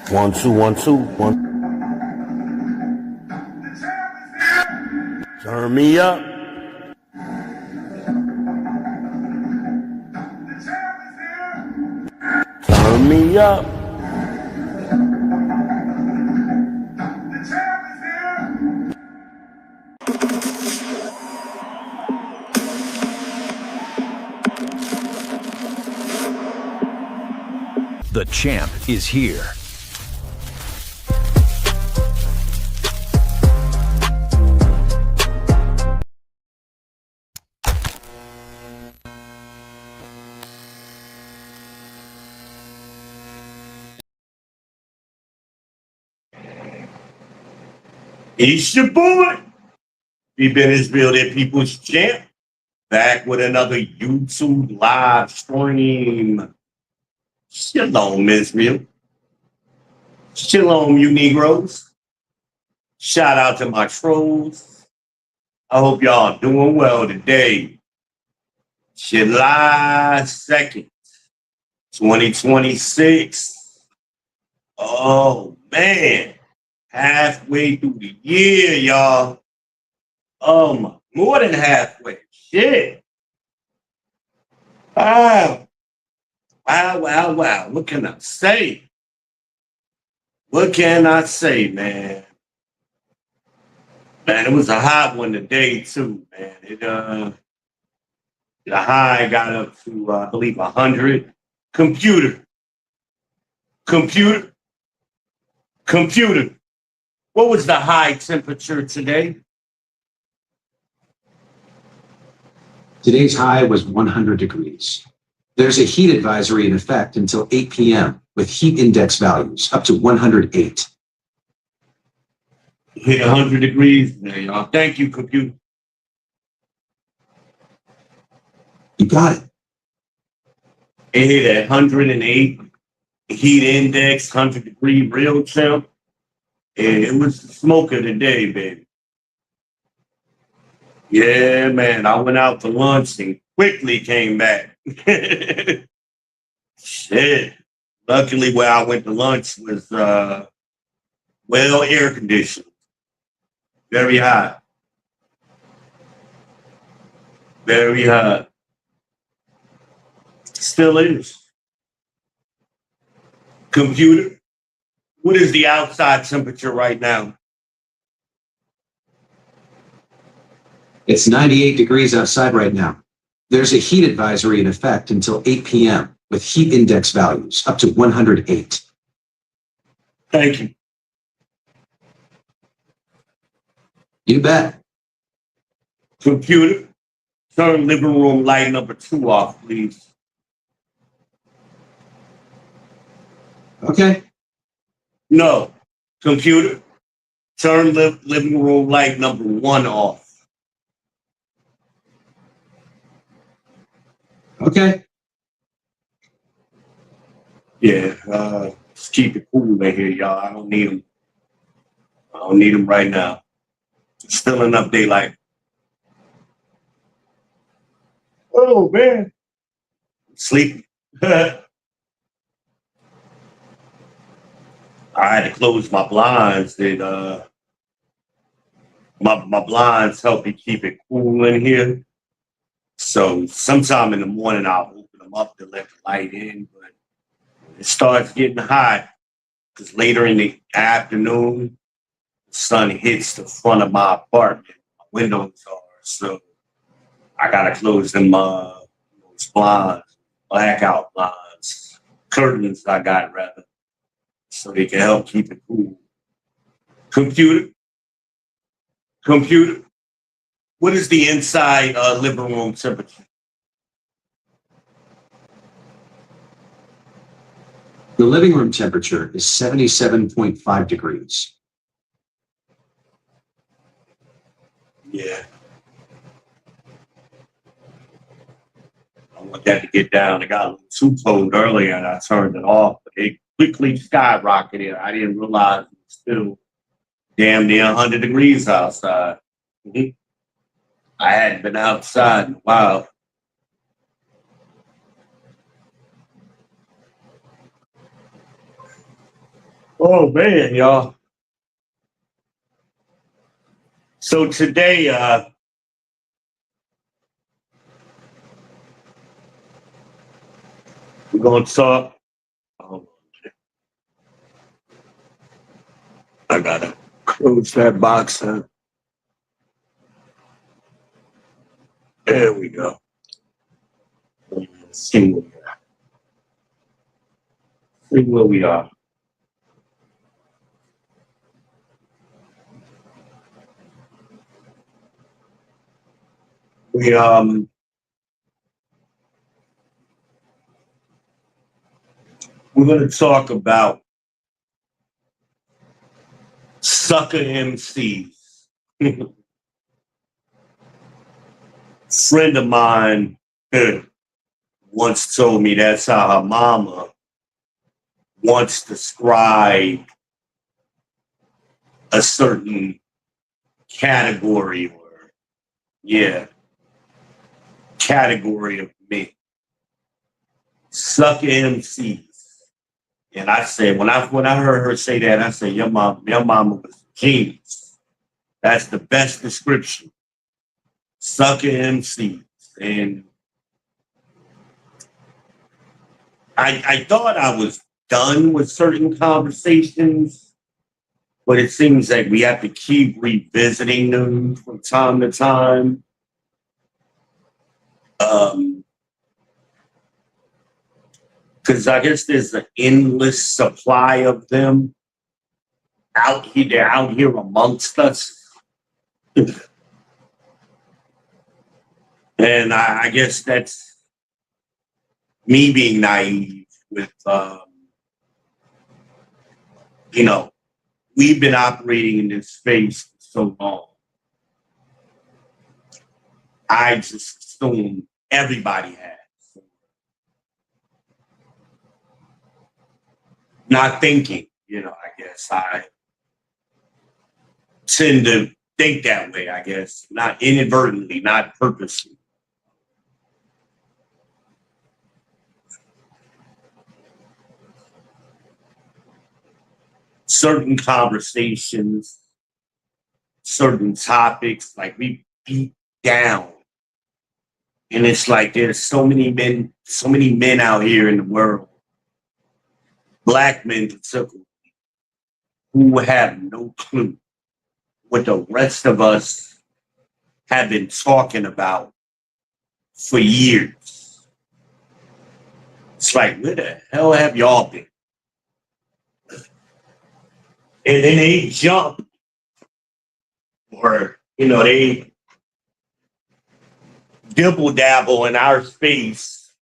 One, two, one, two, one. Turn me up. Turn me up. The champ is here. It's your boy. We been Israel, their people's champ. Back with another YouTube live stream. Shalom, Israel. Shalom, you Negroes. Shout out to my trolls. I hope y'all doing well today. July 2nd, 2026. Oh, man. Halfway through the year, y'all. More than halfway. Shit. Wow. Wow. What can I say? Man? Man, it was a hot one today, too, man. The high got up to, I believe, 100. Computer. What was the high temperature today? Today's high was 100 degrees. There's a heat advisory in effect until 8 p.m. with heat index values up to 108. Hit 100 degrees there, y'all. Thank you, computer. You got it. It hit at 108 heat index, 100-degree real temp. And it was the smoke of the day, baby. Yeah, man. I went out to lunch and quickly came back. Shit. Luckily, where I went to lunch was well air conditioned. Very hot. Very hot. Still is. Computer, what is the outside temperature right now? It's 98 degrees outside right now. There's a heat advisory in effect until 8 p.m. with heat index values up to 108. Thank you. You bet. Computer, turn living room light number 2 off, please. Okay. No. Computer, turn living room light number 1 off. Okay. Yeah, just keep it cool in here, y'all. I don't need them right now. It's still enough daylight. Oh, man. Sleeping. I had to close my blinds. My blinds help me keep it cool in here. So sometime in the morning I'll open them up to let the light in, but it starts getting hot because later in the afternoon the sun hits the front of my apartment. My windows are, so I gotta close them those blinds, blackout blinds, curtains I got rather, so they can help keep it cool. Computer, what is the inside living room temperature? The living room temperature is 77.5 degrees. Yeah. I want that to get down. It got a little too cold earlier and I turned it off, but it quickly skyrocketed. I didn't realize it was still damn near 100 degrees outside. I hadn't been outside in a while. Oh man, y'all. So today, we're gonna talk. Oh, I gotta close that box up. There we go. Let's see where we are. See where we are. We we're gonna talk about Sucka Emcees. Friend of mine once told me that's how her mama once described a certain category or yeah, category of men. Sucka Emcees. And I said, when I heard her say that, I said, your mama was a genius. That's the best description. Sucka Emcees. And I thought I was done with certain conversations, but it seems like we have to keep revisiting them from time to time. Because I guess there's an endless supply of them out here. They're out here amongst us. And I guess that's me being naive with, you know, we've been operating in this space for so long. I just assume everybody has. Not thinking, I guess I tend to think that way, I guess, not inadvertently, not purposely. Certain conversations, certain topics, like we beat down. And it's like there's so many men out here in the world, black men particularly, who have no clue what the rest of us have been talking about for years. It's like, where the hell have y'all been? And then they jump or, they dibble dabble in our space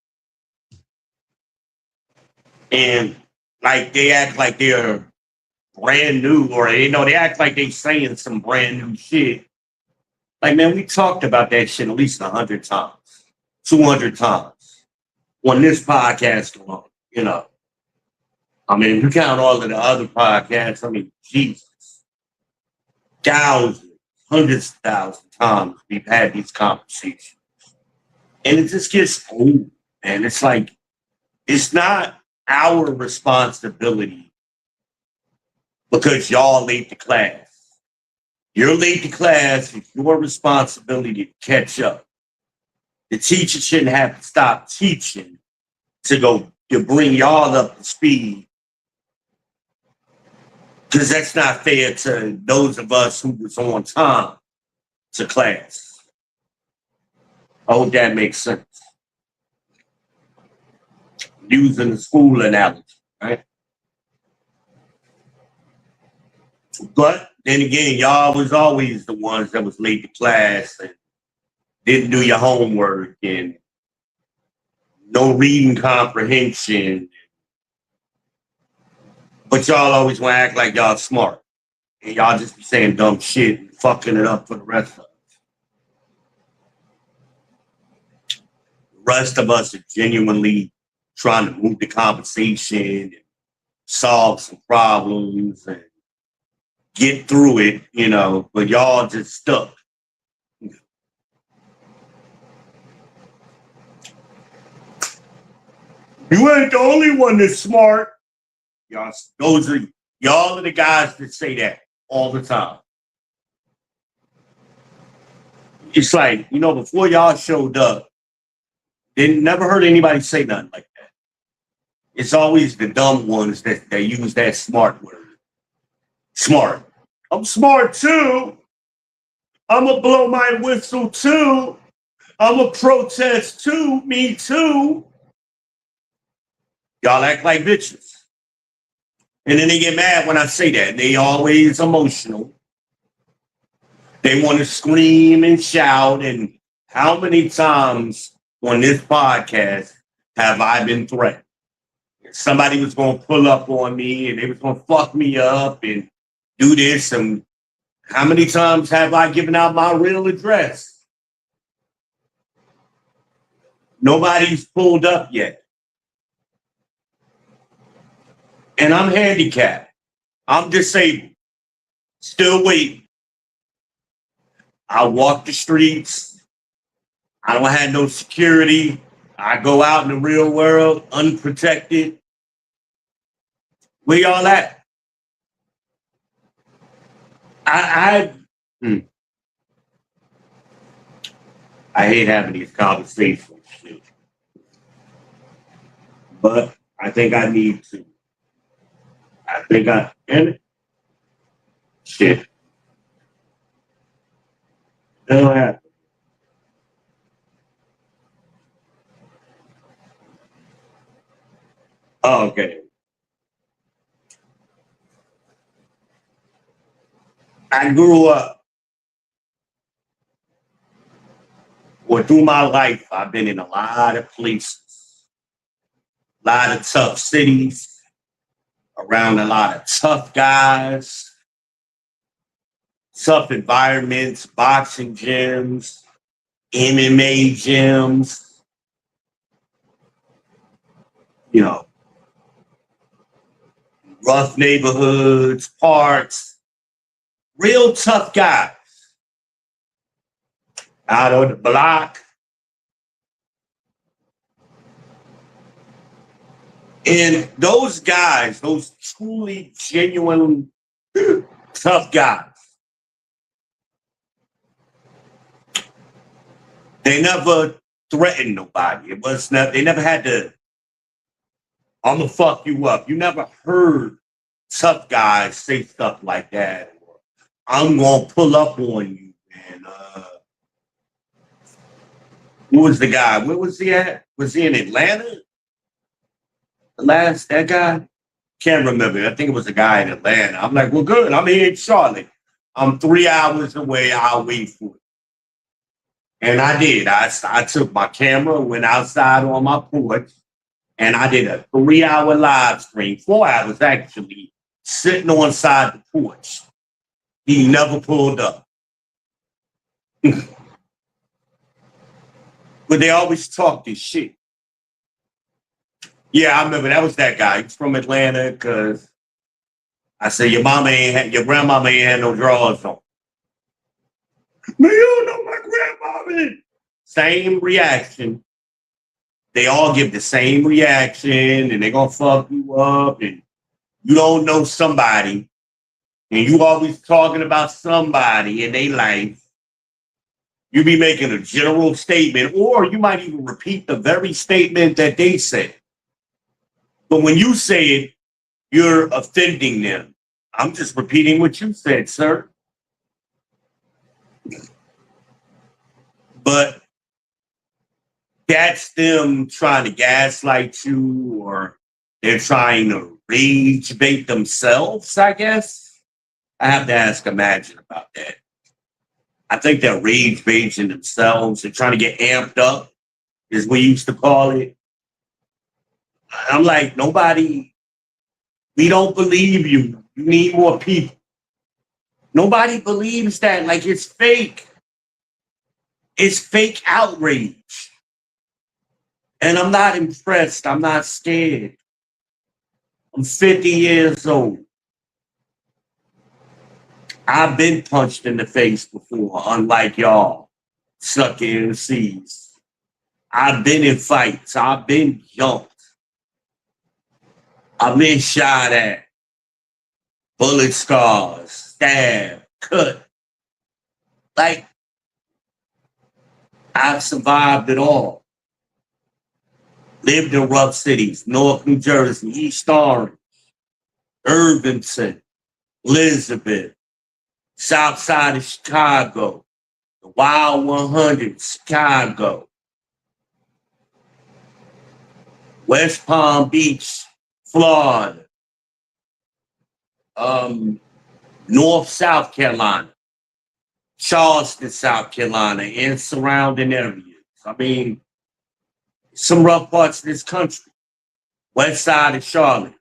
and like they act like they're brand new or, they act like they saying some brand new shit. Like, man, we talked about that shit at least 100 times, 200 times on this podcast alone, I mean, if you count all of the other podcasts, I mean, Jesus, thousands, hundreds of thousands of times we've had these conversations. And it just gets old, man. It's like, it's not our responsibility because y'all late to class. You're late to class, it's your responsibility to catch up. The teacher shouldn't have to stop teaching to bring y'all up to speed. Because that's not fair to those of us who was on time to class. I hope that makes sense. Using the school analogy, right? But then again, y'all was always the ones that was late to class and didn't do your homework and no reading comprehension. But y'all always want to act like y'all smart. And y'all just be saying dumb shit and fucking it up for the rest of us. The rest of us are genuinely trying to move the conversation and solve some problems and get through it, but y'all just stuck. You ain't the only one that's smart. Y'all, Y'all are the guys that say that all the time. It's like, you know, before y'all showed up, they never heard anybody say nothing like that. It's always the dumb ones that use that smart word. Smart. I'm smart too. I'm going to blow my whistle too. I'm going to protest too. Me too. Y'all act like bitches. And then they get mad when I say that. They always emotional. They want to scream and shout. And how many times on this podcast have I been threatened? Somebody was going to pull up on me and they was going to fuck me up and do this. And how many times have I given out my real address? Nobody's pulled up yet. And I'm handicapped. I'm disabled. Still waiting. I walk the streets. I don't have no security. I go out in the real world unprotected. Where y'all at? I hate having these conversations, shit. But I think I need to. And shit. That'll happen. Oh, okay. I grew up, or through my life, I've been in a lot of places, a lot of tough cities, around a lot of tough guys, tough environments, boxing gyms, MMA gyms, you know, rough neighborhoods, parks, real tough guys out on the block. And those guys, those truly genuine tough guys, they never threatened nobody. It was not, they never had to, I'm gonna fuck you up. You never heard tough guys say stuff like that. I'm gonna pull up on you. And who was the guy? Where was he at? Was he in Atlanta? That guy? Can't remember. I think it was a guy in Atlanta. I'm like, well, good. I'm here in Charlotte. I'm 3 hours away. I'll wait for it. And I did. I took my camera, went outside on my porch, and I did a 3-hour live stream, 4 hours actually, sitting on side the porch. He never pulled up. But they always talk this shit. Yeah, I remember that was that guy. He's from Atlanta because I said your grandmama ain't had no drawers on. Man, you don't know my grandmama. Same reaction. They all give the same reaction and they're gonna fuck you up and you don't know somebody and you always talking about somebody in their life. You be making a general statement, or you might even repeat the very statement that they said. But when you say it, you're offending them. I'm just repeating what you said, sir. But that's them trying to gaslight you, or they're trying to rage bait themselves, I guess. I have to ask Imagine about that. I think they're rage baiting themselves. They're trying to get amped up, is what we used to call it. I'm like, nobody, we don't believe you. You need more people. Nobody believes that. Like, it's fake. It's fake outrage. And I'm not impressed. I'm not scared. I'm 50 years old. I've been punched in the face before, unlike y'all, Sucka Emcees. I've been in fights. I've been jumped. I've been shot at. bullet scars, stab, cut. Like, I've survived it all. Lived in rough cities, North New Jersey, East Orange, Irvington, Elizabeth, South Side of Chicago, the Wild 100, Chicago, West Palm Beach, Florida, North South Carolina, Charleston, South Carolina, and surrounding areas. I mean, some rough parts of this country. West side of Charlotte,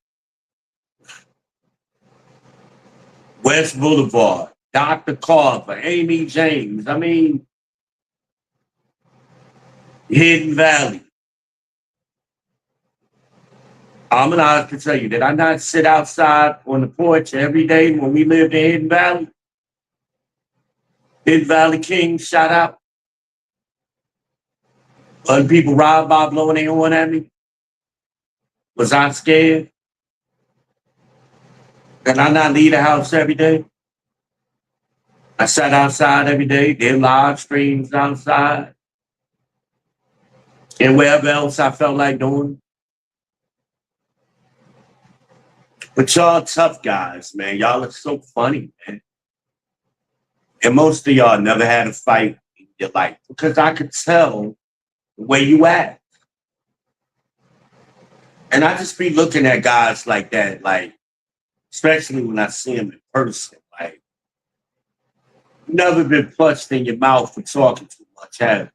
West Boulevard, Dr. Carver, Amy James. I mean, Hidden Valley. I'm an honest to tell you, did I not sit outside on the porch every day when we lived in Hidden Valley? Hidden Valley King, shout out. Other people robbed by blowing their horn at me. Was I scared? Did I not leave the house every day? I sat outside every day, did live streams outside, and wherever else I felt like doing. But y'all tough guys, man. Y'all are so funny, man. And most of y'all never had a fight in your life because I could tell the way you act. And I just be looking at guys like that, like, especially when I see them in person, like, you never been punched in your mouth for talking too much, have you?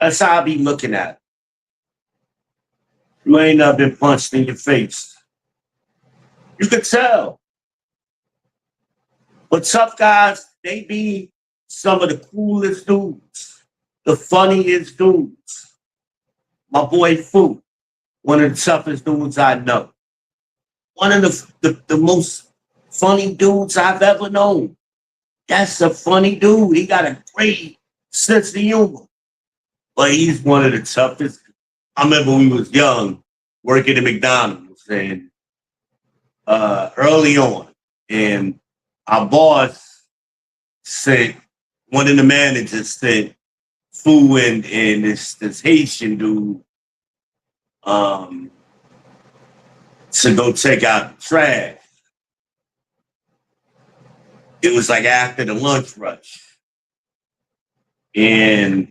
That's how I be looking at it. You ain't never been punched in your face. You could tell. But tough guys, they be some of the coolest dudes, the funniest dudes. My boy Fu, one of the toughest dudes I know. One of the most funny dudes I've ever known. That's a funny dude. He got a great sense of humor. But he's one of the toughest. I remember when we was young, working at McDonald's and early on, and our boss said, one of the managers said, Fu and this Haitian dude to go take out the trash. It was like after the lunch rush. And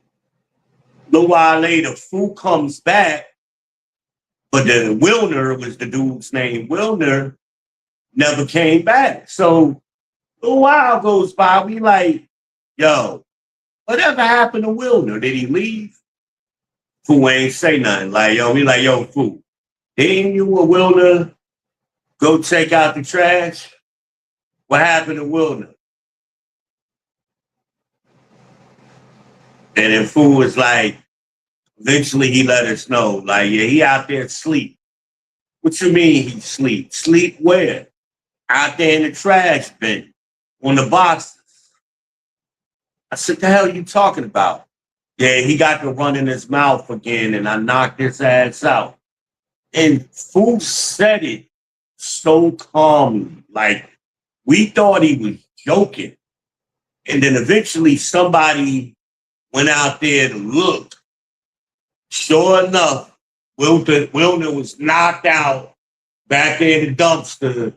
a little while later, Fu comes back, but the Wilner was the dude's name. Wilner never came back. So a little while goes by, we like, yo, whatever happened to Wilner? Did he leave? Fu ain't say nothing. Like, yo, we like, yo, Fu, didn't you or Wilner go take out the trash? What happened to Wilner? And then Fu was like, eventually he let us know, like, yeah, he out there asleep. What you mean he sleep? Sleep where? Out there in the trash bin, on the boxes. I said, the hell are you talking about? Yeah, he got to run in his mouth again, and I knocked his ass out. And Fu said it so calmly, like we thought he was joking. And then eventually somebody went out there to look. Sure enough, Wilner was knocked out back in the dumpster,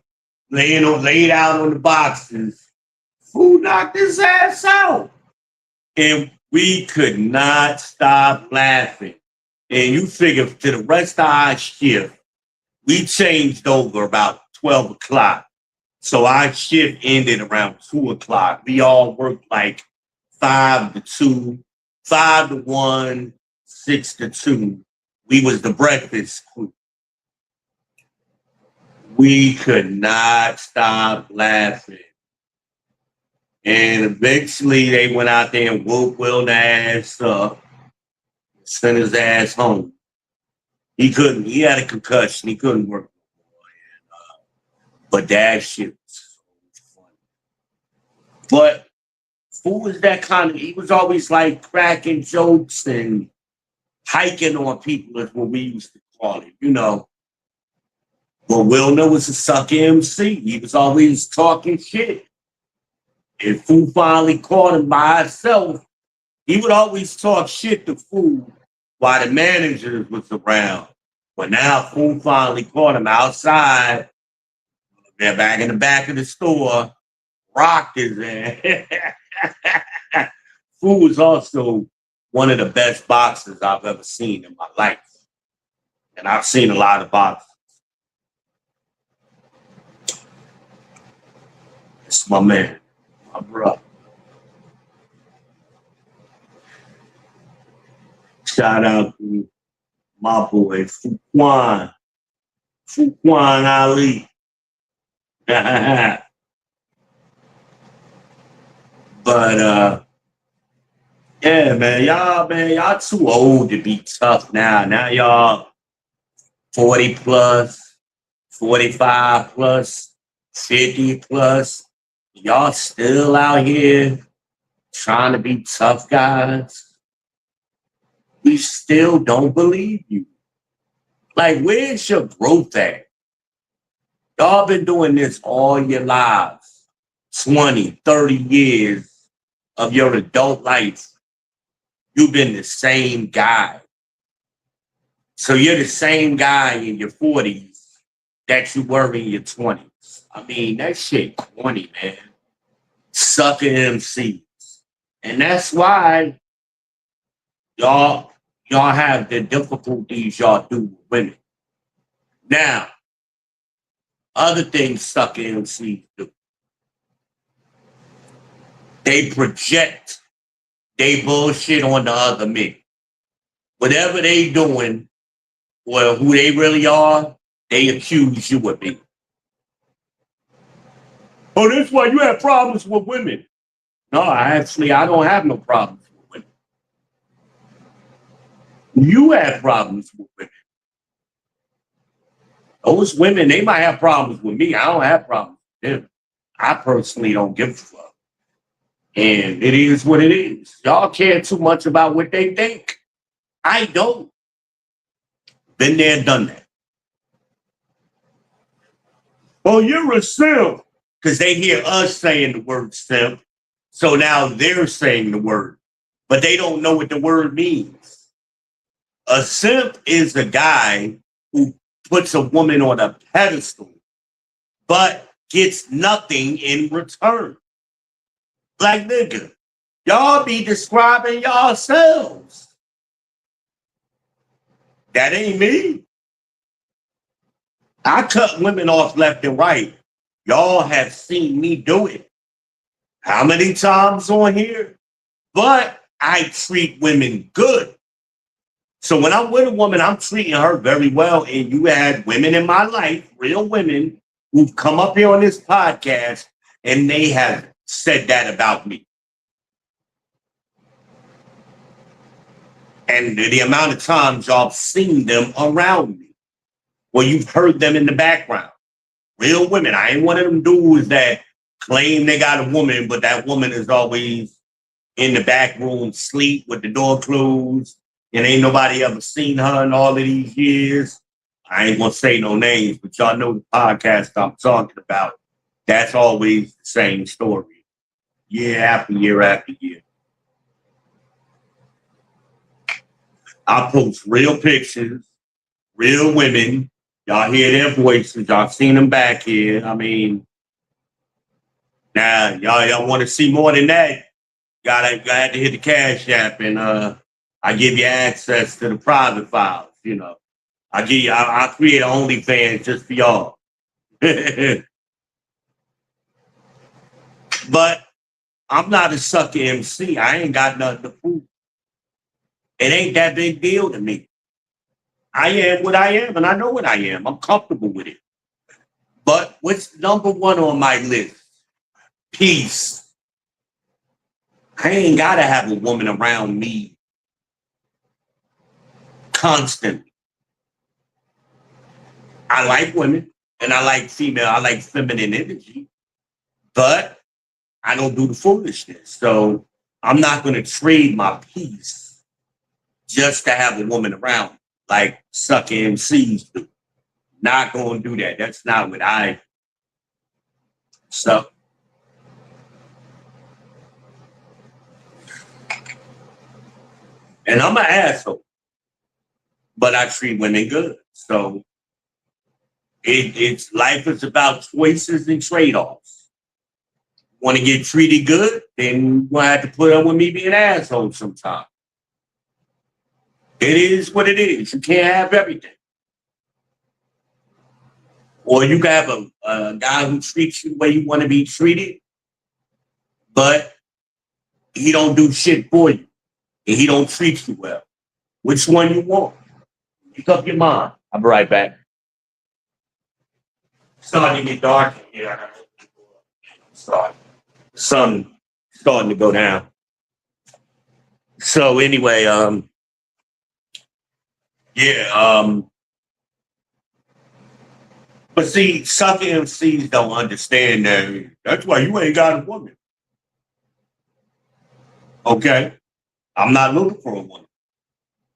laid out on the boxes. Fu knocked his ass out. And we could not stop laughing. And you figure to the rest of our shift, we changed over about 12 o'clock. So our shift ended around 2 o'clock. We all worked like 5 to 2, 5 to 1, 6 to 2. We was the breakfast crew. We could not stop laughing. And eventually they went out there and whooped Will's ass up, sent his ass home. He had a concussion. He couldn't work. But that shit was so funny. But Fu was that kind of, he was always like cracking jokes and hiking on people is what we used to call it, you know. Well, Wilner was a Sucka MC. He was always talking shit. If Fu finally caught him by himself, he would always talk shit to Fu while the managers was around. But now Fu finally caught him outside. They're back in the back of the store. Rocked his ass. Fu was also one of the best boxers I've ever seen in my life. And I've seen a lot of boxers. It's my man, my brother. Shout out to my boy, Fuquan Ali. But yeah, y'all too old to be tough now. Now y'all 40 plus, 45 plus, 50 plus. Y'all still out here trying to be tough guys. We still don't believe you. Like, where's your growth at? Y'all been doing this all your lives, 20, 30 years of your adult life. You've been the same guy. So you're the same guy in your 40s that you were in your 20s. I mean, that shit corny, man. Sucka Emcees. And that's why y'all have the difficulties y'all do with women. Now, other things Sucka Emcees do. They project they bullshit on the other men. Whatever they doing, or who they really are, they accuse you of it. Oh, that's why you have problems with women. No, I don't have no problems with women. You have problems with women. Those women, they might have problems with me. I don't have problems with them. I personally don't give a fuck. And it is what it is. Y'all care too much about what they think. I don't. Been there, done that. Oh, you're a simp. Because they hear us saying the word simp. So now they're saying the word. But they don't know what the word means. A simp is a guy who puts a woman on a pedestal, but gets nothing in return. Like, nigga, y'all be describing yourselves. That ain't me. I cut women off left and right. Y'all have seen me do it. How many times on here? But I treat women good. So when I'm with a woman, I'm treating her very well. And you had women in my life, real women, who've come up here on this podcast, and they have said that about me. And the amount of times y'all seen them around me, or you've heard them in the background. Real women. I ain't one of them dudes that claim they got a woman, but that woman is always in the back room, sleep with the door closed, and ain't nobody ever seen her in all of these years. I ain't gonna say no names, but y'all know the podcast I'm talking about. That's always the same story, year after year after year. I post real pictures, real women. Y'all hear their voices. Y'all seen them back here. I mean, now y'all want to see more than that. Gotta to hit the Cash App, and I give you access to the private files. You know, I create an OnlyFans just for y'all. But I'm not a Sucka MC. I ain't got nothing to prove. It ain't that big deal to me. I am what I am, and I know what I am. I'm comfortable with it. But what's number one on my list? Peace. I ain't got to have a woman around me constantly. I like women, and I like female. I like feminine energy. But I don't do the foolishness. So I'm not going to trade my peace just to have a woman around like Sucka Emcees do. Not gonna do that. That's not what I. So, and I'm an asshole, but I treat women good. So it's life is about choices and trade-offs. Want to get treated good, then you're gonna have to put up with me being an asshole sometimes. It is what it is. You can't have everything. Or you can have a guy who treats you the way you want to be treated, but he don't do shit for you. And he don't treat you well. Which one you want? Make up your mind. I'll be right back. Starting to get dark in here. Sorry. Sun starting to go down. So anyway, yeah, but see, Sucka Emcees don't understand that. That's why you ain't got a woman. Okay? I'm not looking for a woman.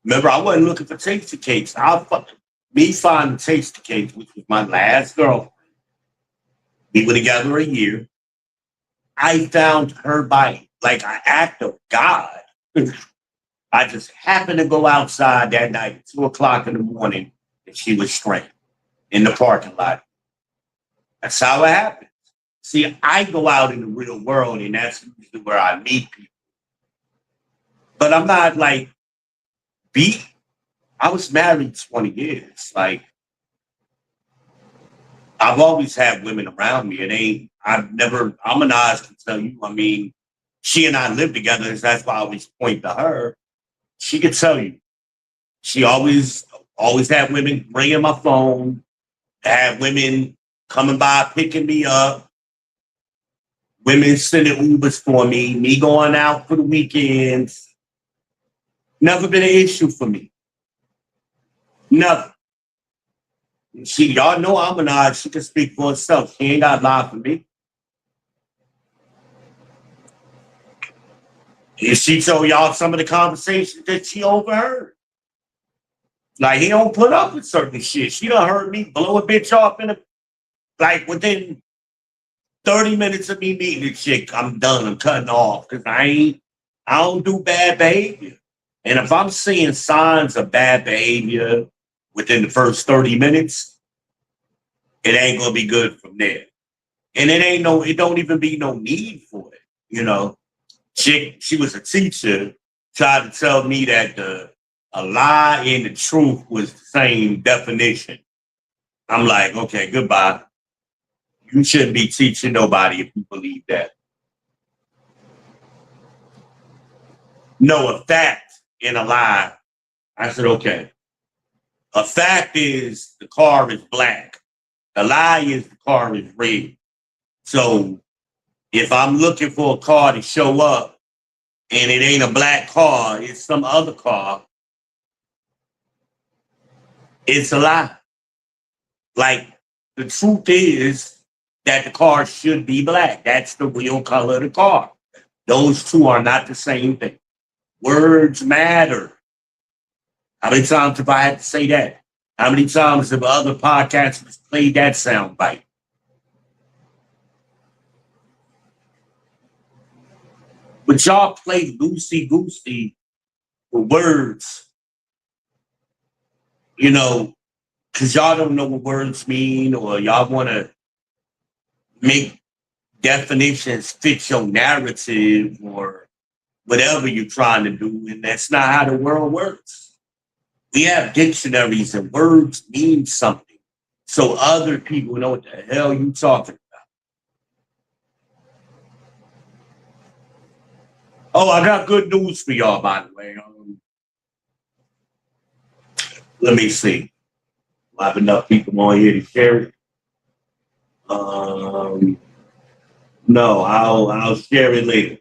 Remember, I wasn't looking for tasty cakes. Me finding tasty cakes, which was my last girlfriend. We were together a year. I found her by like an act of God. I just happened to go outside that night at 2 o'clock in the morning and she was straight in the parking lot. That's how it happens. See, I go out in the real world and that's usually where I meet people. But I'm not like beat. I was married 20 years. Like, I've always had women around me. I'm an eyes can tell you. I mean, she and I live together. That's why I always point to her. She could tell you. She always had women ringing my phone, had women coming by picking me up, women sending Ubers for me going out for the weekends. Never been an issue for me. Never. Y'all know I'm an odd. She can speak for herself. She ain't got to lie for me. And she told y'all some of the conversations that she overheard. Like, he don't put up with certain shit. She done heard me blow a bitch off like within 30 minutes of me meeting the chick, I'm done. I'm cutting off because I don't do bad behavior. And if I'm seeing signs of bad behavior within the first 30 minutes, it ain't gonna be good from there. And it don't even be no need for it. You know, she was a teacher, tried to tell me that a lie and the truth was the same definition. I'm like, okay, goodbye. You shouldn't be teaching nobody if you believe that. No, a fact and a lie. I said, okay. A fact is the car is black. The lie is the car is red. So if I'm looking for a car to show up and it ain't a black car, it's some other car, it's a lie. Like, the truth is that the car should be black. That's the real color of the car. Those two are not the same thing. Words matter. How many times have I had to say that? How many times have other podcasters played that sound bite? But y'all play loosey-goosey with words, you know, because y'all don't know what words mean or y'all want to make definitions fit your narrative or whatever you're trying to do. And that's not how the world works. We have dictionaries and words mean something. So other people know what the hell you talking about. Oh, I got good news for y'all, by the way. Let me see. I have enough people on here to share it. No, I'll share it later.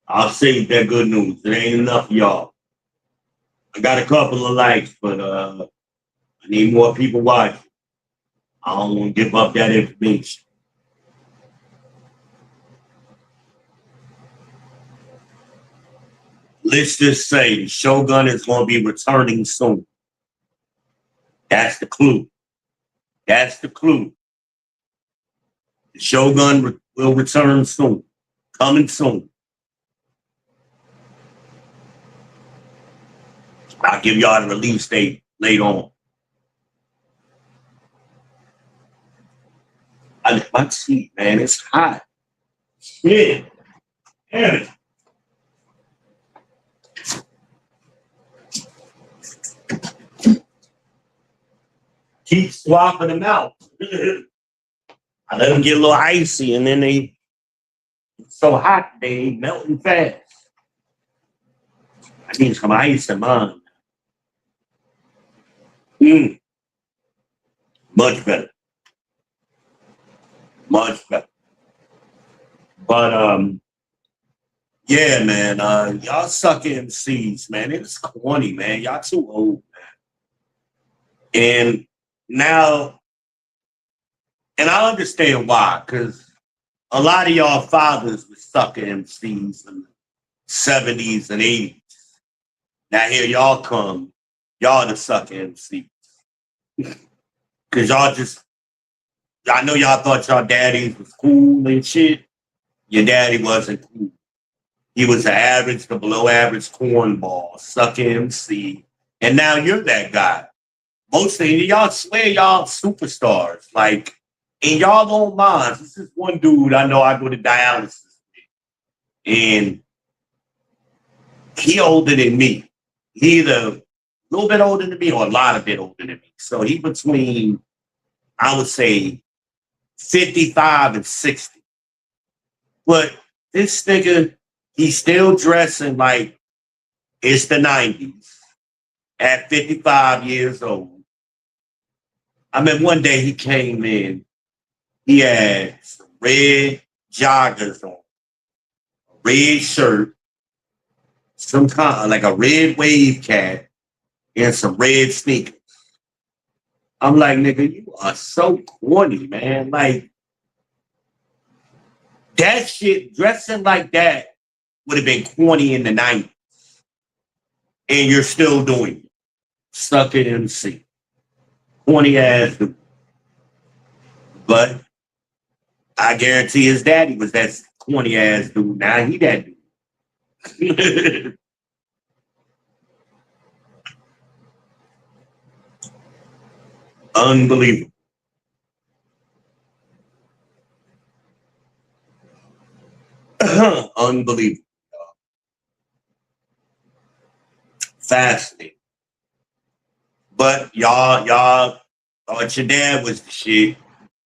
I'll save that good news. It ain't enough for y'all. I got a couple of likes, but I need more people watching. I don't want to give up that information. Let's just say the Shogun is going to be returning soon. That's the clue. That's the clue. The Shogun will return soon. Coming soon. I'll give y'all the release date later on. I lift my seat, man. It's hot. Shit. Damn it. Keep swapping them out. I let them get a little icy, and then they so hot they melting fast. I need some ice in mine. Much better. Much better. But yeah, man, y'all Sucka Emcees, man. It's corny, man. Y'all too old, man. And now, and I understand why, because a lot of y'all fathers were Sucka Emcees in the 70s and 80s. Now here y'all come, y'all the Sucka Emcees. Because y'all know y'all thought y'all daddies was cool and shit. Your daddy wasn't cool. He was an average to below average cornball, Sucka MC. And now you're that guy. Most of y'all swear y'all superstars. Like, in y'all own minds, this is one dude I know I go to dialysis with. And he older than me. He either a little bit older than me or a lot of bit older than me. So he between, I would say, 55 and 60. But this nigga, he's still dressing like it's the 90s at 55 years old. I mean, one day he came in, he had some red joggers on, a red shirt, some kind of like a red wave cap, and some red sneakers. I'm like, nigga, you are so corny, man. Like, that shit, dressing like that would have been corny in the 90s. And you're still doing it. Sucka MC. Corny ass dude. But I guarantee his daddy was that corny ass dude. Now he that dude. Unbelievable. Unbelievable. Fascinating. But y'all thought your dad was the shit.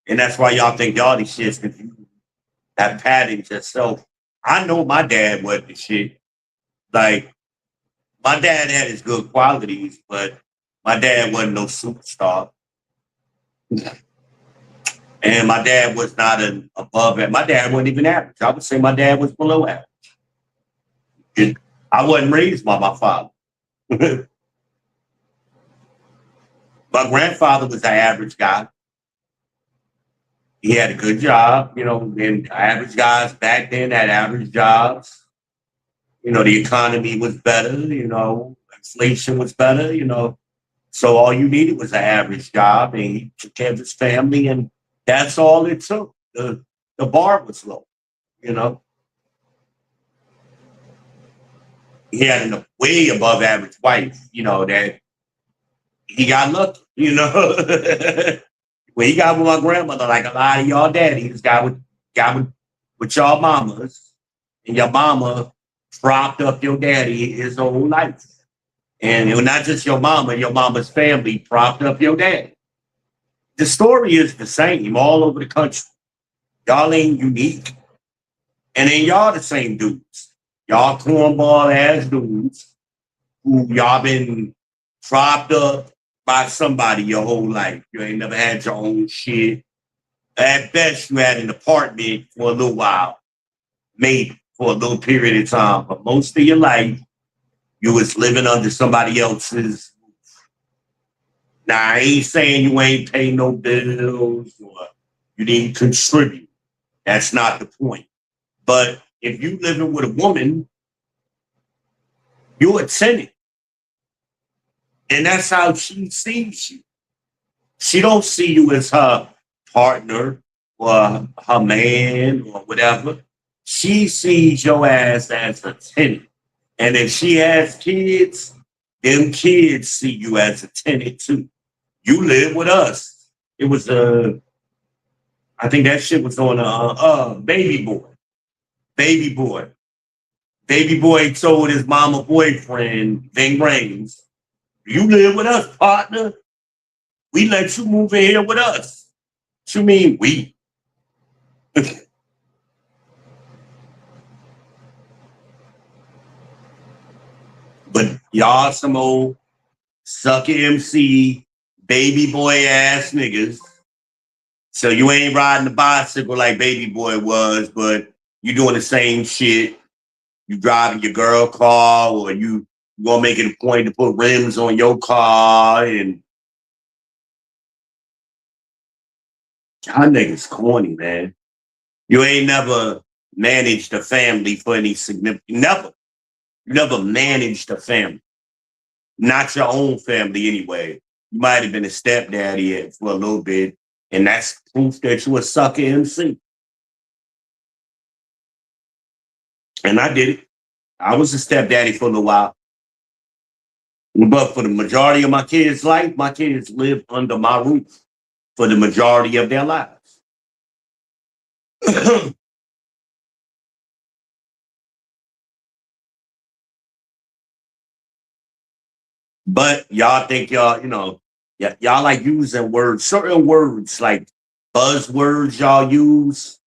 And that's why y'all think y'all the shits, because you have patterns yourself. I know my dad wasn't the shit. Like, my dad had his good qualities, but my dad wasn't no superstar. And my dad was not an above it. My dad wasn't even average. I would say my dad was below average. I wasn't raised by my father. My grandfather was an average guy. He had a good job, and average guys back then had average jobs. The economy was better, inflation was better, So all you needed was an average job, and he took care of his family, and that's all it took. The bar was low, He had a way above average wife, that he got lucky, When he got with my grandmother, like a lot of y'all daddies got with y'all mamas, and your mama propped up your daddy his whole life. And it was not just your mama's family propped up your daddy. The story is the same all over the country. Y'all ain't unique. And then y'all the same dudes. Y'all cornball ass dudes who y'all been propped up by somebody your whole life. You ain't never had your own shit. At best, you had an apartment for a little while, maybe for a little period of time. But most of your life, you was living under somebody else's. Now, I ain't saying you ain't paying no bills or you didn't contribute. That's not the point. But if you living with a woman, you're a tenant. And that's how she sees you. She don't see you as her partner or her man or whatever. She sees your ass as a tenant. And if she has kids, them kids see you as a tenant too. You live with us. It was I think that shit was on Baby Boy. Baby Boy. Baby Boy told his mama boyfriend, Ving Rhames, you live with us, partner. We let you move in here with us. What you mean we? But y'all some old Sucka MC, baby boy ass niggas. So you ain't riding the bicycle like baby boy was, but you doing the same shit. You driving your girl car, or you gonna make it a point to put rims on your car, and y'all niggas corny, man. You ain't never managed a family for any significant. Never. You never managed a family. Not your own family anyway. You might have been a stepdaddy for a little bit, and that's proof that you a sucker MC. And I did it. I was a stepdaddy for a little while. But for the majority of my kids' life, my kids live under my roof for the majority of their lives. But y'all think y'all like using words, certain words like buzzwords y'all use,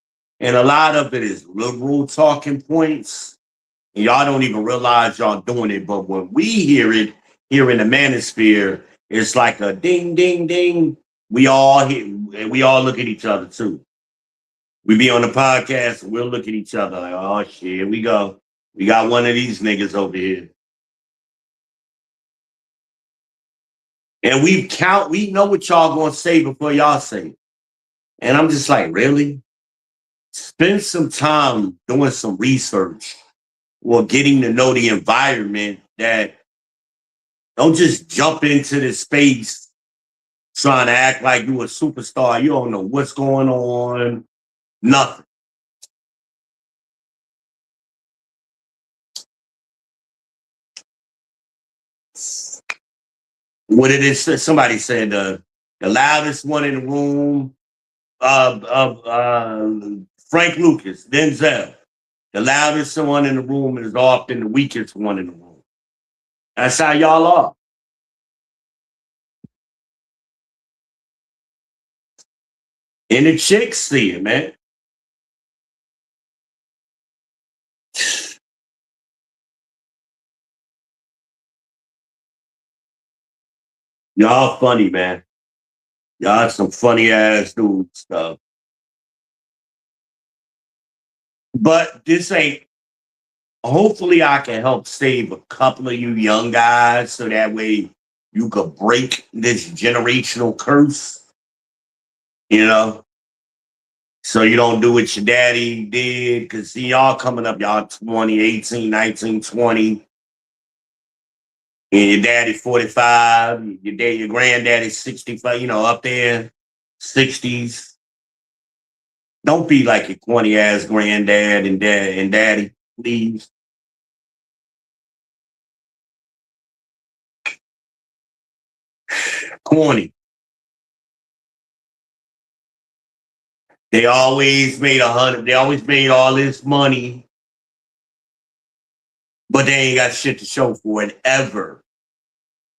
and a lot of it is liberal talking points. And y'all don't even realize y'all doing it. But when we hear it here in the manosphere, it's like a ding, ding, ding. We all hit, and we all look at each other too. We be on the podcast and we'll look at each other like, oh shit, here we go. We got one of these niggas over here. And we know what y'all gonna say before y'all say it. And I'm just like, really? Spend some time doing some research or getting to know the environment. That don't just jump into this space trying to act like you a superstar. You don't know what's going on. Nothing. What it is, somebody said the loudest one in the room, Frank Lucas, Denzel. The loudest one in the room is often the weakest one in the room. That's how y'all are. And the chicks see it, man. Y'all funny, man. Y'all some funny ass dudes stuff. But this ain't, hopefully I can help save a couple of you young guys so that way you could break this generational curse, you know? So you don't do what your daddy did. Cause see, y'all coming up, y'all 20, 18, 19, 20. And your daddy 45, your granddaddy 65, up there, 60s. Don't be like your corny ass granddad and dad and daddy, please. Corny. They always made 100, they always made all this money, but they ain't got shit to show for it ever.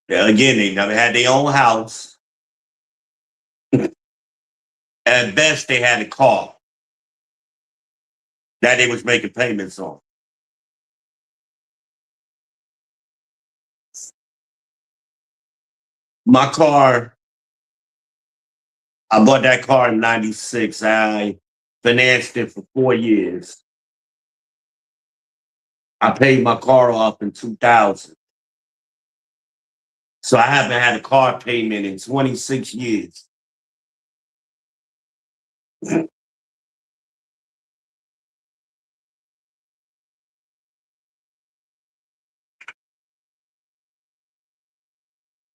Yeah, again, they never had their own house. At best, they had a car that they was making payments on. My car, I bought that car in 96. I financed it for 4 years. I paid my car off in 2000. So I haven't had a car payment in 26 years.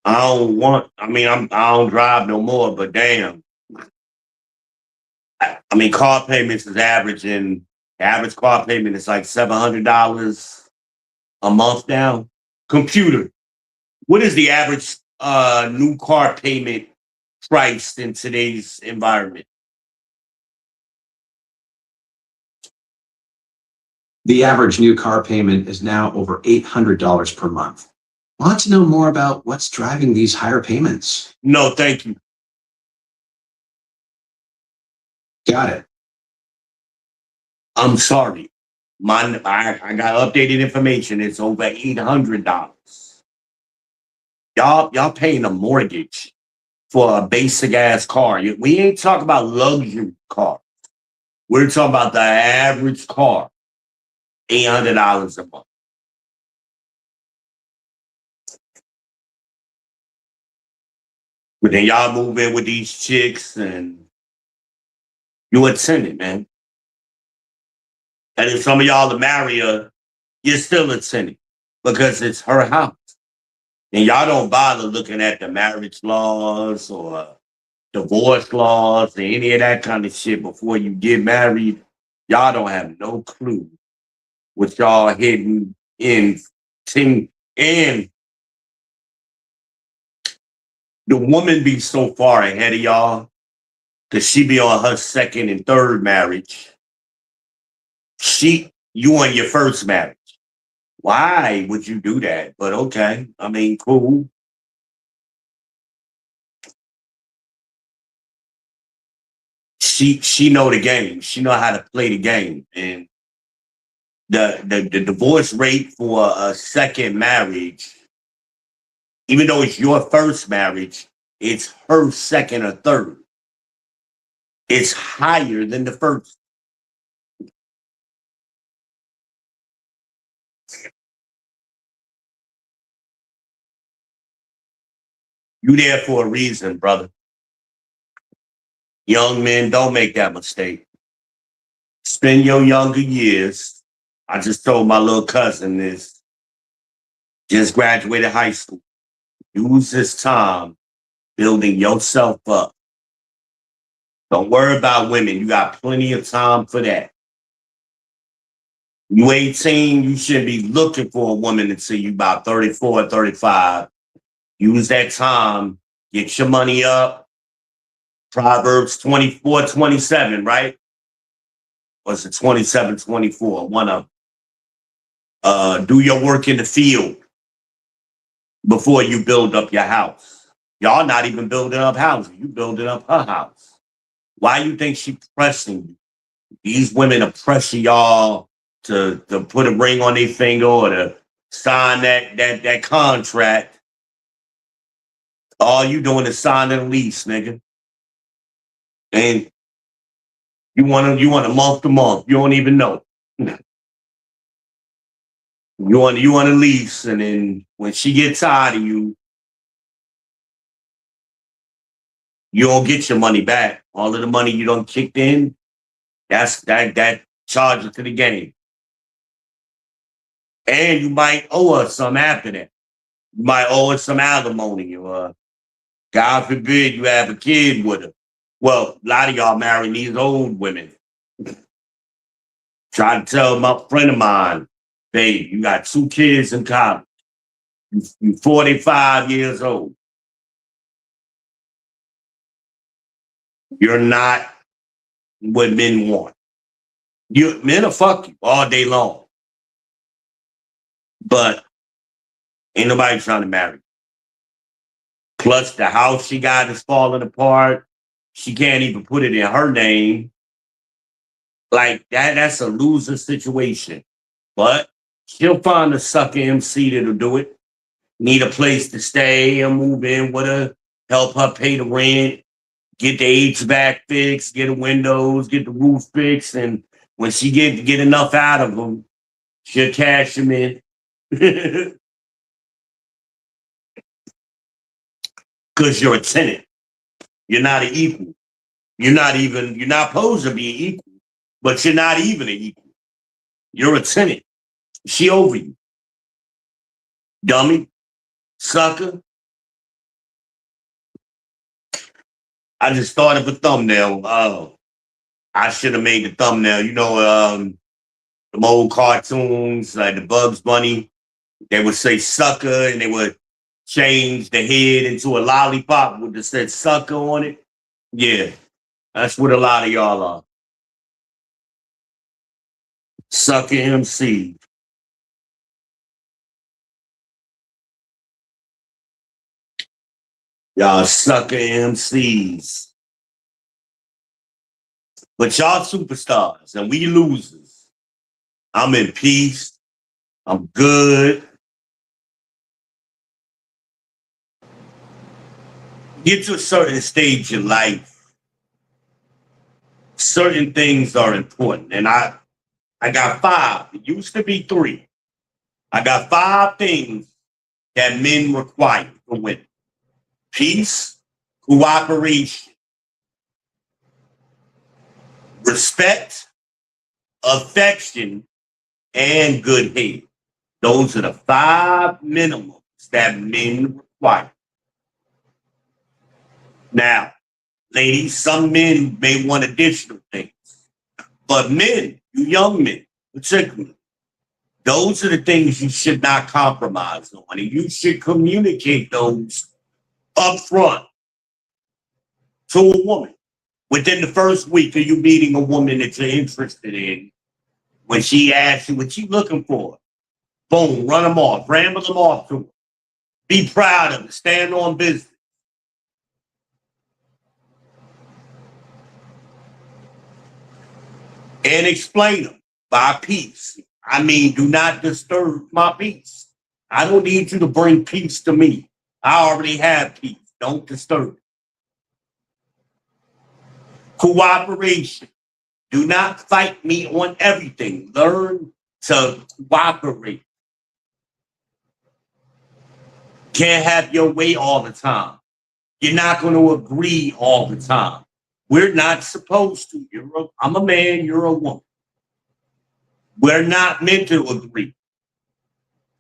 I don't drive no more, but damn. Car payments is averaging, average car payment is like $700 a month now. Computer, what is the average new car payment priced in today's environment? The average new car payment is now over $800 per month. Want to know more about what's driving these higher payments? No, thank you. Got it. I'm sorry. I got updated information. It's over $800. Y'all paying a mortgage for a basic ass car. We ain't talking about luxury car. We're talking about the average car, $800 a month. But then y'all move in with these chicks and you attend it, man. And if some of y'all to marry her, you're still attending because it's her house. And y'all don't bother looking at the marriage laws or divorce laws or any of that kind of shit before you get married. Y'all don't have no clue what y'all hidden in. And the woman be so far ahead of y'all because she be on her second and third marriage. You on your first marriage. Why would you do that? But okay, cool. She know the game. She know how to play the game. And the divorce rate for a second marriage, even though it's your first marriage, it's her second or third. It's higher than the first. You there for a reason, brother. Young men, don't make that mistake. Spend your younger years. I just told my little cousin this. Just graduated high school. Use this time building yourself up. Don't worry about women. You got plenty of time for that. You 18, you shouldn't be looking for a woman until you about 34, 35. Use that time. Get your money up. Proverbs 24:27, right? Or is it 27:24? One of them. Do your work in the field before you build up your house. Y'all not even building up houses. You building up her house. Why you think she pressing you? These women are pressing y'all to put a ring on their finger or to sign that contract. All you doing is signing a lease, nigga. And you want a month to month. You don't even know. You want a lease, and then when she gets tired of you, you don't get your money back. All of the money you don't kicked in, that charges to the game. And you might owe her some after that. You might owe her some alimony, or God forbid you have a kid with her. Well, a lot of y'all marrying these old women. Try to tell my friend of mine, babe, you got 2 kids in college. You 45 years old. You're not what men want. Men will fuck you all day long. But ain't nobody trying to marry. Plus, the house she got is falling apart. She can't even put it in her name. Like that's a loser situation. But she'll find a sucker MC that'll do it. Need a place to stay and move in with her, help her pay the rent, get the HVAC fixed, get the windows, get the roof fixed, and when she get enough out of them, she'll cash them in. Because you're a tenant. You're not an equal. You're not supposed to be an equal, but you're not even an equal. You're a tenant. She over you. Dummy, sucker. I just thought of a thumbnail. I should have made the thumbnail. You know, the old cartoons like the Bugs Bunny. They would say "sucker" and they would change the head into a lollipop with the said "sucker" on it. Yeah, that's what a lot of y'all are. Sucka MC. Y'all sucker MCs. But y'all superstars and we losers. I'm in peace. I'm good. Get to a certain stage in life. Certain things are important. And I got 5. It used to be 3. I got 5 things that men require to win. Peace, cooperation, respect, affection, and good head. Those are the 5 minimums that men require. Now, ladies, some men may want additional things, but men, you young men particularly, those are the things you should not compromise on, and you should communicate those up front to a woman within the first week of you meeting a woman that you're interested in. When she asks you what she's looking for, boom, run them off, ramble them off to her. Be proud of it, stand on business. And explain them by peace. I mean, do not disturb my peace. I don't need you to bring peace to me. I already have peace. Don't disturb it. Cooperation. Do not fight me on everything. Learn to cooperate. Can't have your way all the time. You're not going to agree all the time. We're not supposed to. I'm a man, you're a woman. We're not meant to agree.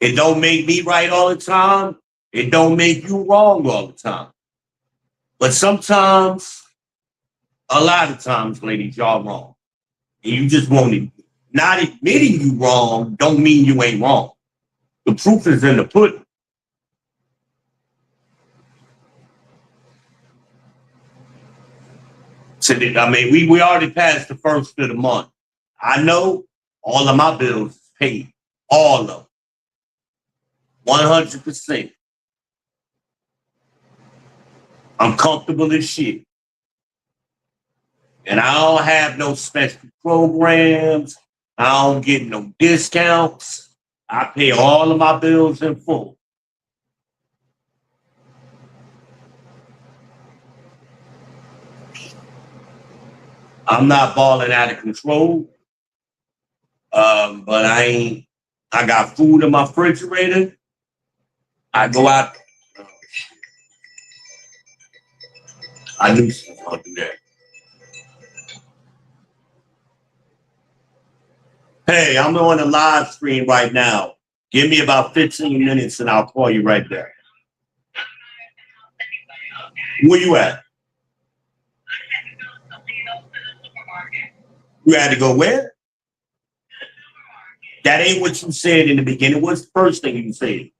It don't make me right all the time. It don't make you wrong all the time. But sometimes, a lot of times, ladies, y'all wrong. And you just won't admit. Not admitting you wrong don't mean you ain't wrong. The proof is in the pudding. So, I mean, we already passed the first of the month. I know all of my bills is paid. All of them. 100%. I'm comfortable as shit. And I don't have no special programs. I don't get no discounts. I pay all of my bills in full. I'm not balling out of control. But I got food in my refrigerator. I go out. I knew someone was going to do that. Hey, I'm on a live stream right now. Give me about 15 minutes and I'll call you right there. Where you at? You had to go where? That ain't what you said in the beginning. What's the first thing you said?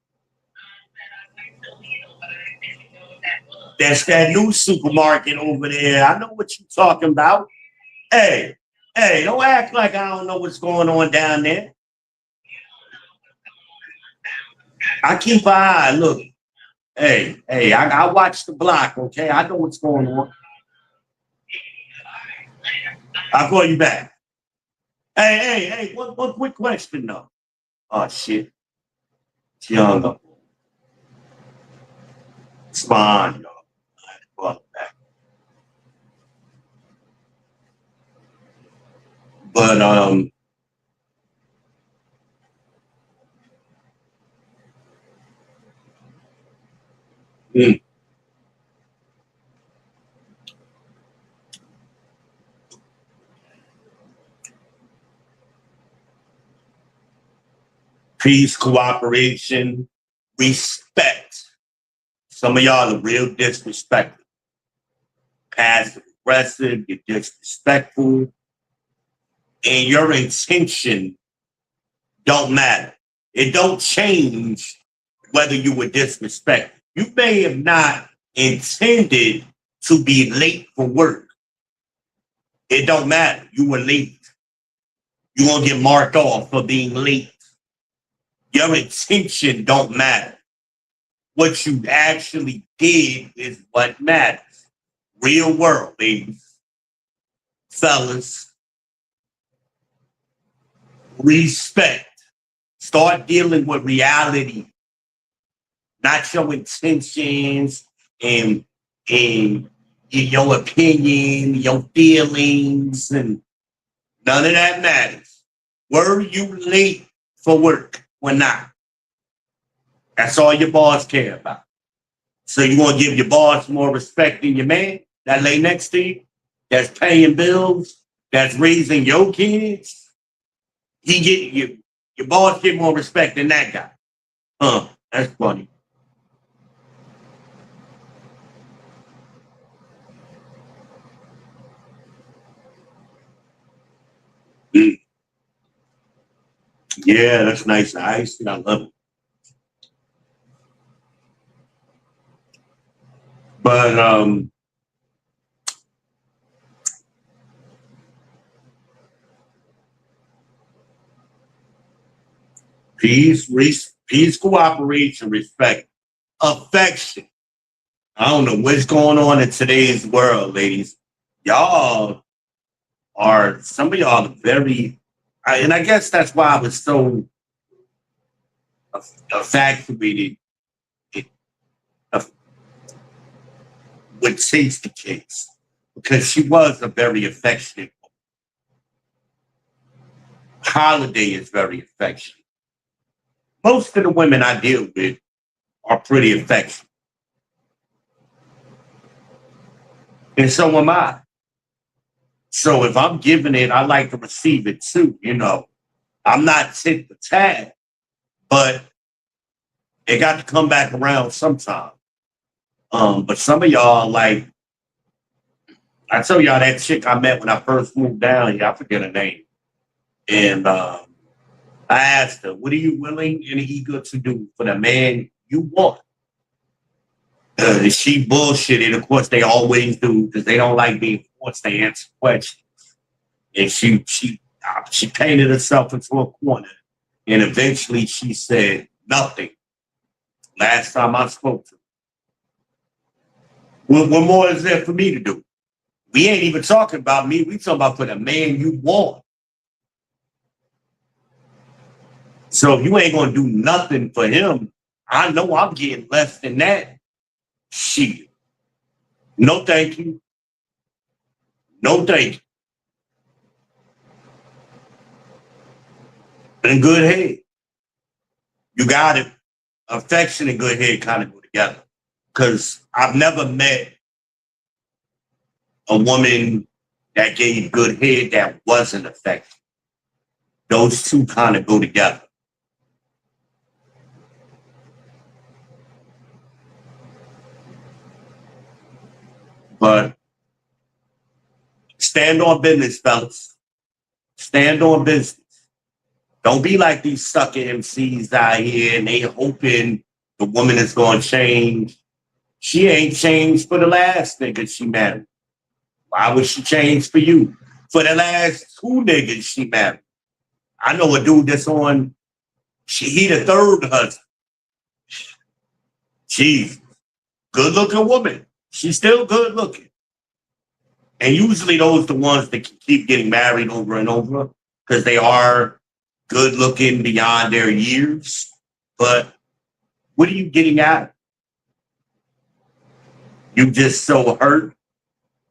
That's that new supermarket over there. I know what you're talking about. Hey, don't act like I don't know what's going on down there. I keep an eye. Look, I watch the block, okay? I know what's going on. I'll call you back. Hey, one quick question, though. Oh, shit. She hung up. It's fine, y'all. Call her back. But, peace, cooperation, respect. Some of y'all are real disrespectful. passive aggressive, you're disrespectful, and your intention don't matter. It don't change whether you were disrespectful. You may have not intended to be late for work. It don't matter. You were late. You're going to get marked off for being late. Your intention don't matter. What you actually did is what matters. Real world, ladies. Fellas. Respect. Start dealing with reality. Not your intentions and your opinion, your feelings, and none of that matters. Were you late for work or not? That's all your boss care about. So you want to give your boss more respect than your man that lay next to you, that's paying bills, that's raising your kids? He get you. Your boss get more respect than that guy. That's funny. Mm. Yeah, that's nice. Ice. I love it. But peace, cooperation, respect, affection. I don't know what's going on in today's world, ladies. Y'all some of y'all are very, and I guess that's why I was so infatuated with Tasty Cakes, because she was a very affectionate woman. Holiday is very affectionate. Most of the women I deal with are pretty affectionate. And so am I. So if I'm giving it, I like to receive it too. I'm not tit for tat, but it got to come back around sometime. But some of y'all, like, I tell y'all that chick I met when I first moved down here, I forget her name. And I asked her, what are you willing and eager to do for the man you want? She bullshitted. Of course, they always do, because they don't like being forced to answer questions. And she painted herself into a corner. And eventually she said nothing. Last time I spoke to her. What more is there for me to do? We ain't even talking about me. We talking about for the man you want. So if you ain't going to do nothing for him, I know I'm getting less than that. Shit. No, thank you. No, thank you. And good head. You got it. Affection and good head kind of go together. Because I've never met a woman that gave good head that wasn't affection. Those two kind of go together. But stand on business, fellas. Stand on business. Don't be like these sucker MCs out here and they hoping the woman is going to change. She ain't changed for the last nigga she married. Why would she change for you? For the last two niggas she married. I know a dude that's on, he the third husband. Jeez. Good looking woman. She's still good looking. And usually those the ones that keep getting married over and over because they are good looking beyond their years. But what are you getting at? You just so hurt.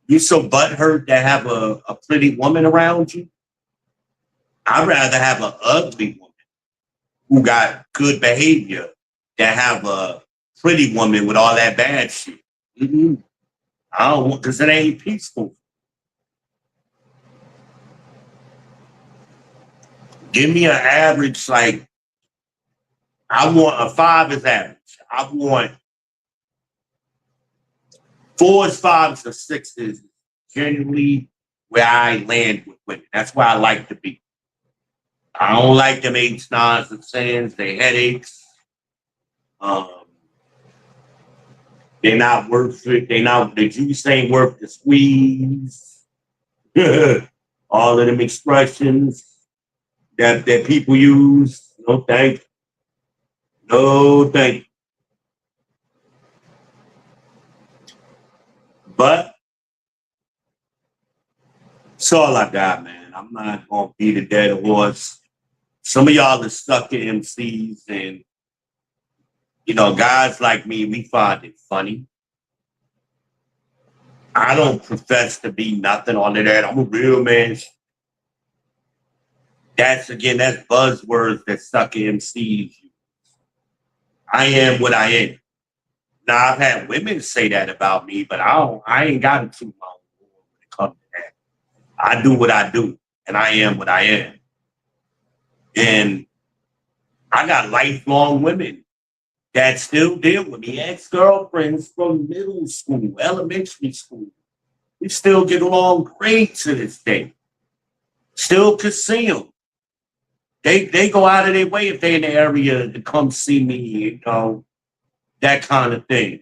You so butthurt to have a pretty woman around you. I'd rather have an ugly woman who got good behavior than have a pretty woman with all that bad shit. Mm-hmm. I don't want, because it ain't peaceful. Give me an average, like, I want a 5 is average. I want Fours, fives, or sixes generally where I land with women. That's where I like to be. I don't like them eights, nines, and tens. They headaches. Um, they're not worth it. The juice ain't worth the squeeze. All of them expressions that people use. No thank you. No thank you. But it's all I got, man. I'm not gonna beat a dead horse. Some of y'all are stuck in MCs, and guys like me, we find it funny. I don't profess to be nothing on that. I'm a real man. That's buzzwords that suck MCs. I am what I am. Now I've had women say that about me, but I ain't got to toot my own horn when it comes to that. I do what I do, and I am what I am. And I got lifelong women that still deal with me, ex-girlfriends from middle school, elementary school. We still get along great to this day. Still can see them. They go out of their way if they're in the area to come see me, that kind of thing.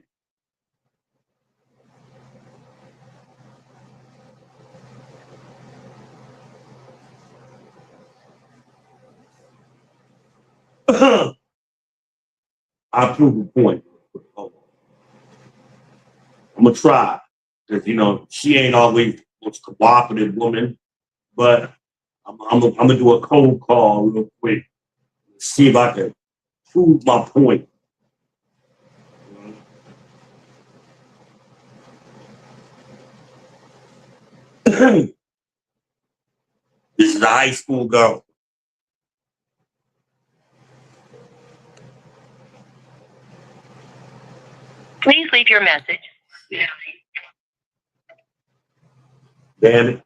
I'll prove a point. I'm gonna try because she ain't always the most cooperative woman, but I'm gonna do a cold call real quick, see if I can prove my point. This is a high school girl. Please leave your message. Damn it.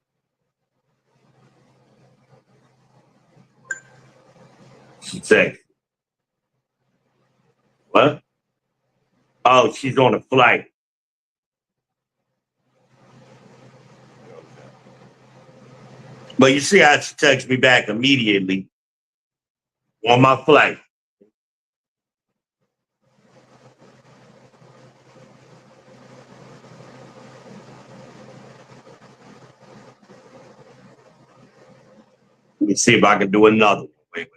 She said, what? Oh, she's on a flight. But you see how she texts me back immediately on my flight. Let me see if I can do another one. Wait.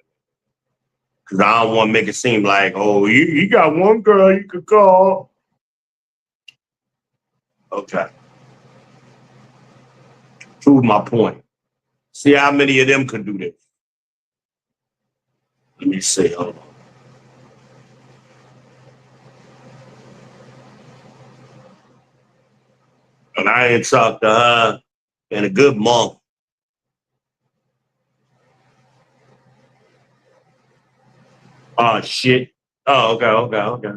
Because I don't want to make it seem like, oh, you got one girl you could call. Okay. Prove my point. See how many of them can do this. Let me see. Hold on. And I ain't talked to her in a good month. Oh, shit. Oh, okay.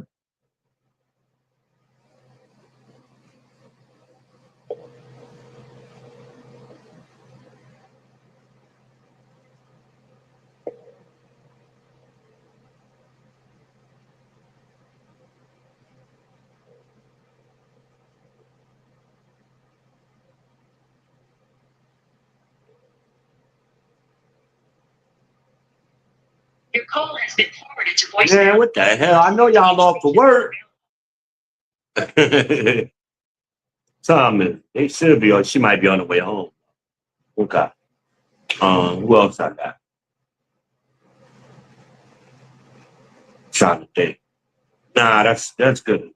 Your call has been forwarded to voicemail. Man, what the hell? I know y'all off for work. Thomas, they should be, or she might be on the way home. Okay. Who else I got? Trying to think. Nah, that's good.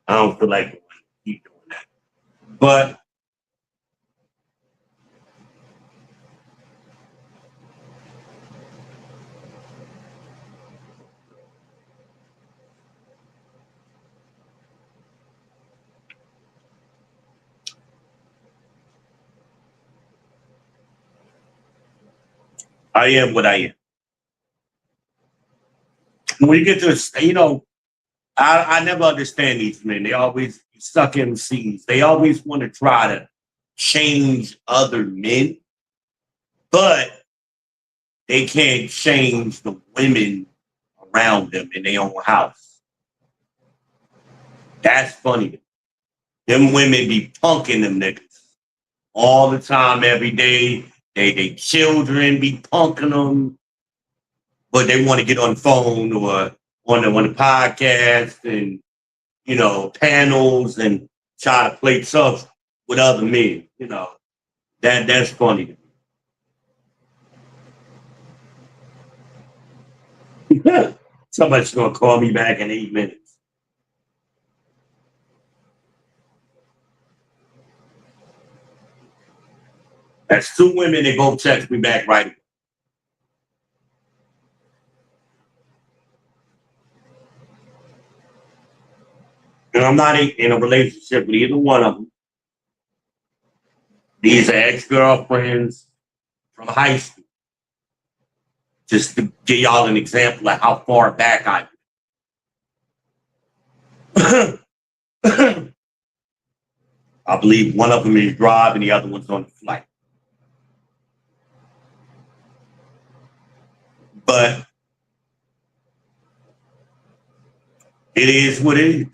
I don't feel like keep doing that. But I am what I am. When you get to I never understand these men. They always suck MCs. They always want to try to change other men, but they can't change the women around them in their own house. That's funny. Them women be punking them niggas all the time, every day. They children be punking them, but they want to get on the phone or on the podcast and panels and try to play tough with other men. That's funny to me. Somebody's gonna call me back in 8 minutes. That's two women. They both text me back right away. And I'm not in a relationship with either one of them. These are ex-girlfriends from high school. Just to give y'all an example of how far back I I believe one of them is driving, the other one's on the flight. But it is what it is.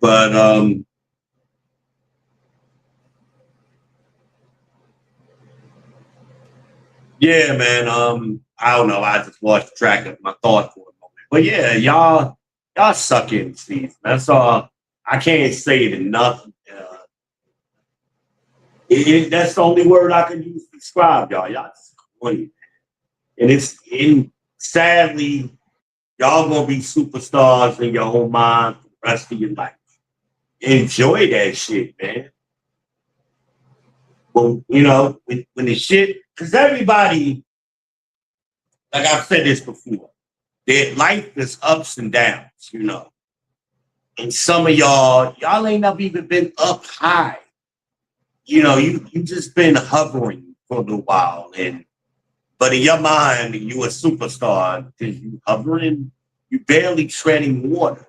But yeah, man. I don't know. I just lost track of my thought for a moment. But yeah, y'all suck MCs. That's all. I can't say it enough. That's the only word I can use to describe y'all. Y'all just corny. And sadly, y'all gonna be superstars in your own mind for the rest of your life. Enjoy that shit, man. Well, when the shit, because everybody, like I've said this before, their life is ups and downs. And some of y'all ain't never even been up high. You just been hovering for a little while, but in your mind, you a superstar because you hovering, you barely treading water,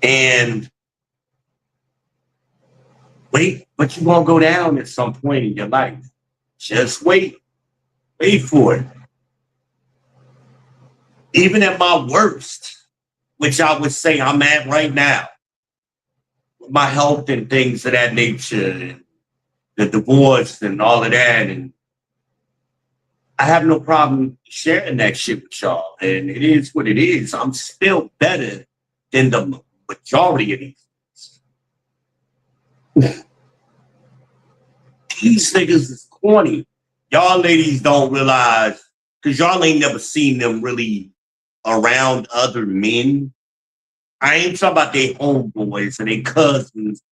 and wait, but you won't go down at some point in your life. Just wait for it. Even at my worst, which I would say I'm at right now, with my health and things of that nature, and the divorce and all of that, and I have no problem sharing that shit with y'all. And it is what it is. I'm still better than the majority of these. These niggas is corny. Y'all ladies don't realize, because y'all ain't never seen them really around other men. I ain't talking about their homeboys and their cousins.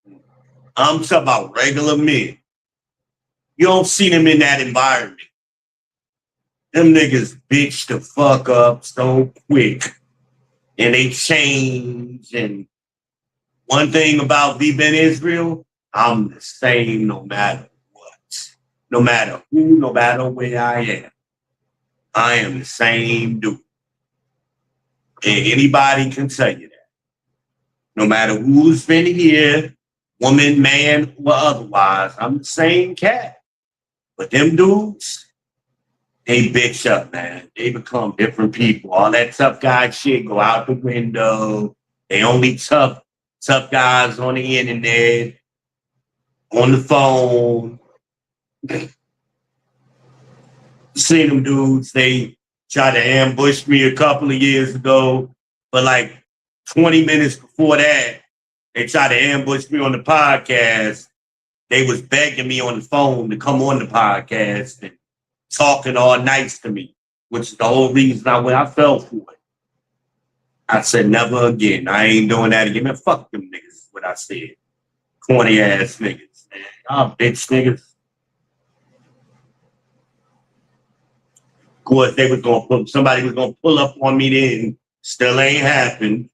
I'm talking about regular men. You don't see them in that environment. Them niggas bitch the fuck up so quick. And they change. And one thing about me being Israel, I'm the same no matter what. No matter who, no matter where I am. I am the same dude. And anybody can tell you that. No matter who's been here, woman, man, or otherwise, I'm the same cat. But them dudes, they bitch up, man. They become different people. All that tough guy shit go out the window. They only tough guys on the internet, on the phone. See them dudes, they tried to ambush me a couple of years ago, but like 20 minutes before that, they tried to ambush me on the podcast. They was begging me on the phone to come on the podcast and talking all nice to me, which is the whole reason I fell for it. I said, never again. I ain't doing that again. Man, fuck them niggas, is what I said. Corny ass niggas, man. Y'all bitch niggas. Of course, somebody was gonna pull up on me then. Still ain't happened.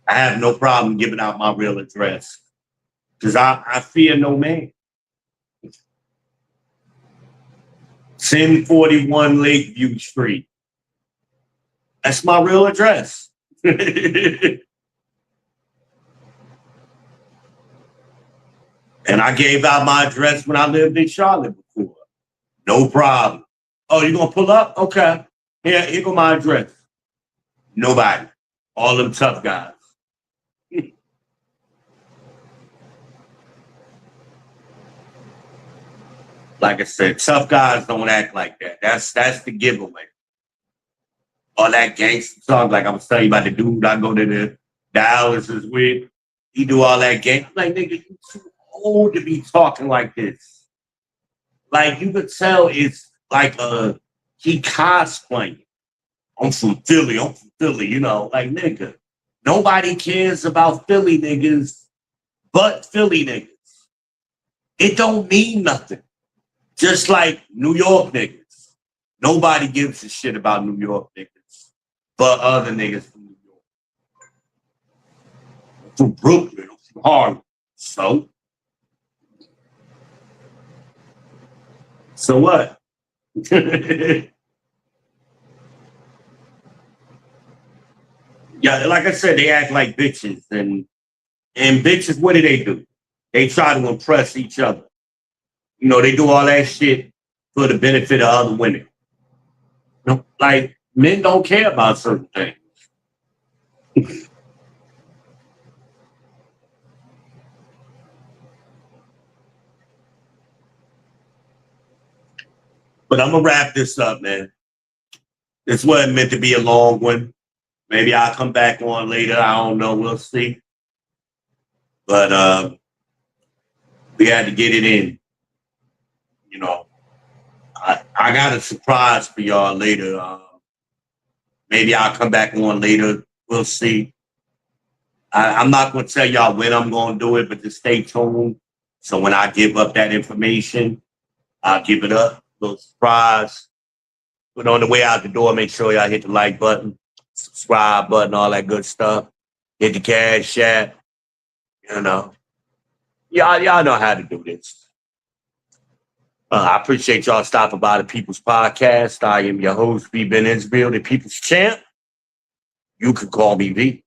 I have no problem giving out my real address because I fear no man. 1041 Lakeview Street. That's my real address. And I gave out my address when I lived in Charlotte before. No problem. Oh, you gonna pull up? Okay. Here go my address. Nobody. All them tough guys. Like I said, tough guys don't act like that. That's the giveaway. All that gangster talk, like I was telling you about the dude I go to the dialysis with. He do all that gang. Like, nigga, you too old to be talking like this. Like, you could tell it's like he cosplaying. I'm from Philly, you know. Like, nigga, nobody cares about Philly niggas but Philly niggas. It don't mean nothing. Just like New York niggas. Nobody gives a shit about New York niggas but other niggas from New York. I'm from Brooklyn, I'm from Harlem. So what? Yeah, like I said, they act like bitches. And bitches, what do? They try to impress each other. You know, they do all that shit for the benefit of other women. You know, like, men don't care about certain things. But I'm going to wrap this up, man. This wasn't meant to be a long one. Maybe I'll come back on later. I don't know. We'll see. But we had to get it in. You know, I got a surprise for y'all later. Maybe I'll come back on later. We'll see. I'm not going to tell y'all when I'm going to do it, but just stay tuned. So when I give up that information, I'll give it up. Little surprise. But on the way out the door, make sure y'all hit the like button, subscribe button, all that good stuff. Hit the Cash App. You know. Y'all know how to do this. I appreciate y'all stopping by the People's Podcast. I am your host, V. Ben Israel, the People's Champ. You can call me V.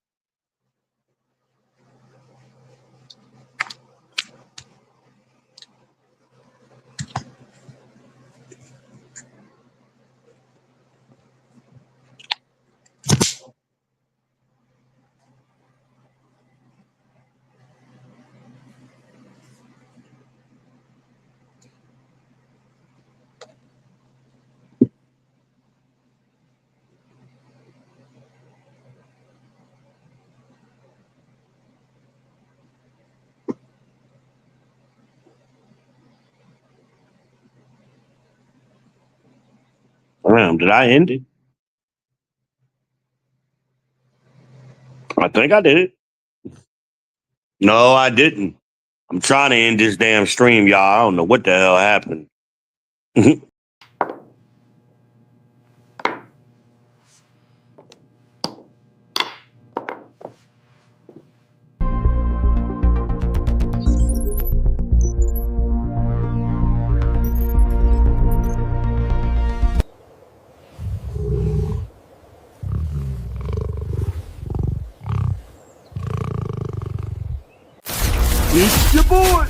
Damn, did I end it? I think I did it. No, I didn't. I'm trying to end this damn stream, y'all. I don't know what the hell happened. It's your boy.